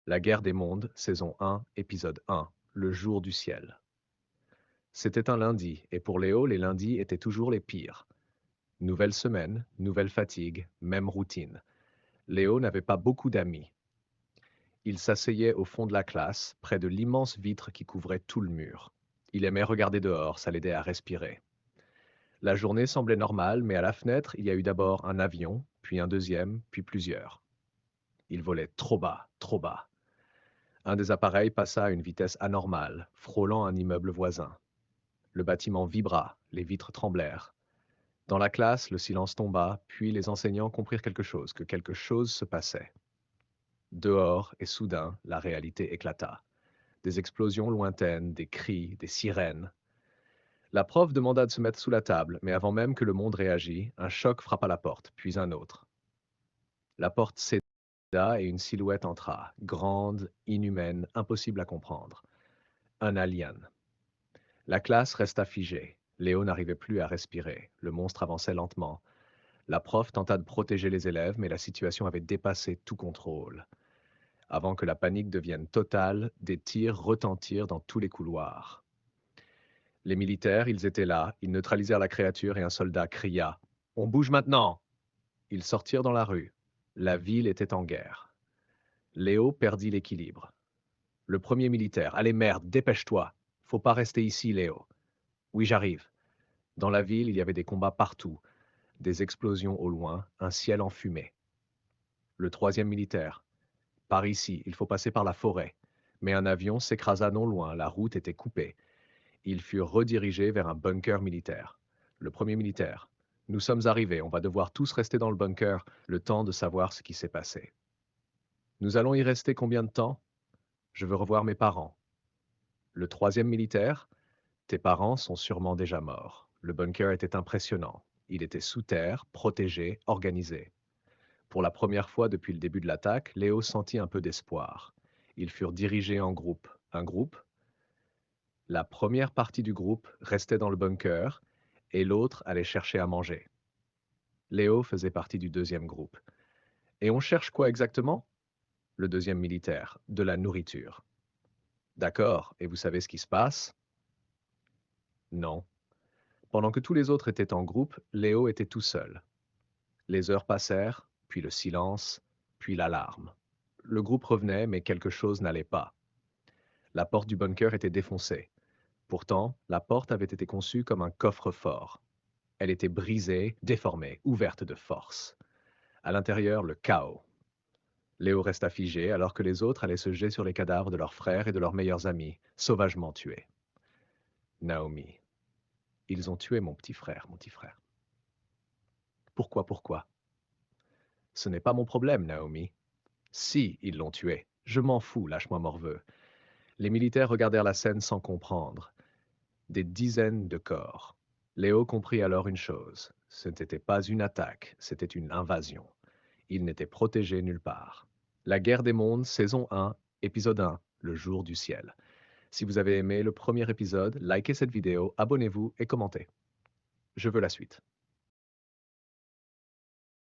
La guerre des mondes, saison 1, épisode 1, le jour du ciel. C'était un lundi, et pour Léo, les lundis étaient toujours les pires. Nouvelle semaine, nouvelle fatigue, même routine. Léo n'avait pas beaucoup d'amis. Il s'asseyait au fond de la classe, près de l'immense vitre qui couvrait tout le mur. Il aimait regarder dehors, ça l'aidait à respirer. La journée semblait normale, mais à la fenêtre, il y a eu d'abord un avion, puis un deuxième, puis plusieurs. Il volait trop bas, trop bas. Un des appareils passa à une vitesse anormale, frôlant un immeuble voisin. Le bâtiment vibra, les vitres tremblèrent. Dans la classe, le silence tomba, puis les enseignants comprirent que quelque chose se passait. Dehors, et soudain, la réalité éclata. Des explosions lointaines, des cris, des sirènes. La prof demanda de se mettre sous la table, mais avant même que le monde réagît, un choc frappa la porte, puis un autre. La porte céda et une silhouette entra, grande, inhumaine, impossible à comprendre. Un alien. La classe resta figée. Léo n'arrivait plus à respirer. Le monstre avançait lentement. La prof tenta de protéger les élèves, mais la situation avait dépassé tout contrôle. Avant que la panique devienne totale, des tirs retentirent dans tous les couloirs. Les militaires, ils étaient là, ils neutralisèrent la créature et un soldat cria: On bouge maintenant! Ils sortirent dans la rue. La ville était en guerre. Léo perdit l'équilibre. Le premier militaire: Allez merde, dépêche-toi! Faut pas rester ici, Léo. Oui, j'arrive. Dans la ville, il y avait des combats partout, des explosions au loin, un ciel en fumée. Le troisième militaire: Par ici, il faut passer par la forêt. Mais un avion s'écrasa non loin, la route était coupée. Ils furent redirigés vers un bunker militaire. Le premier militaire: Nous sommes arrivés, on va devoir tous rester dans le bunker, le temps de savoir ce qui s'est passé. Nous allons y rester combien de temps? Je veux revoir mes parents. Le troisième militaire: Tes parents sont sûrement déjà morts. Le bunker était impressionnant. Il était sous terre, protégé, organisé. Pour la première fois depuis le début de l'attaque, Léo sentit un peu d'espoir. Ils furent dirigés en groupe. Un groupe? La première partie du groupe restait dans le bunker et l'autre allait chercher à manger. Léo faisait partie du deuxième groupe. Et on cherche quoi exactement? Le deuxième militaire: De la nourriture. D'accord, et vous savez ce qui se passe? Non. Pendant que tous les autres étaient en groupe, Léo était tout seul. Les heures passèrent, puis le silence, puis l'alarme. Le groupe revenait, mais quelque chose n'allait pas. La porte du bunker était défoncée. Pourtant, la porte avait été conçue comme un coffre-fort. Elle était brisée, déformée, ouverte de force. À l'intérieur, le chaos. Léo resta figé alors que les autres allaient se jeter sur les cadavres de leurs frères et de leurs meilleurs amis, sauvagement tués. Naomi. Ils ont tué mon petit frère, mon petit frère. Pourquoi? Ce n'est pas mon problème, Naomi. Si, ils l'ont tué. Je m'en fous, lâche-moi morveux. Les militaires regardèrent la scène sans comprendre. Des dizaines de corps. Léo comprit alors une chose. Ce n'était pas une attaque, c'était une invasion. Il n'était protégé nulle part. La guerre des mondes, saison 1, épisode 1, le jour du ciel. Si vous avez aimé le premier épisode, likez cette vidéo, abonnez-vous et commentez. Je veux la suite.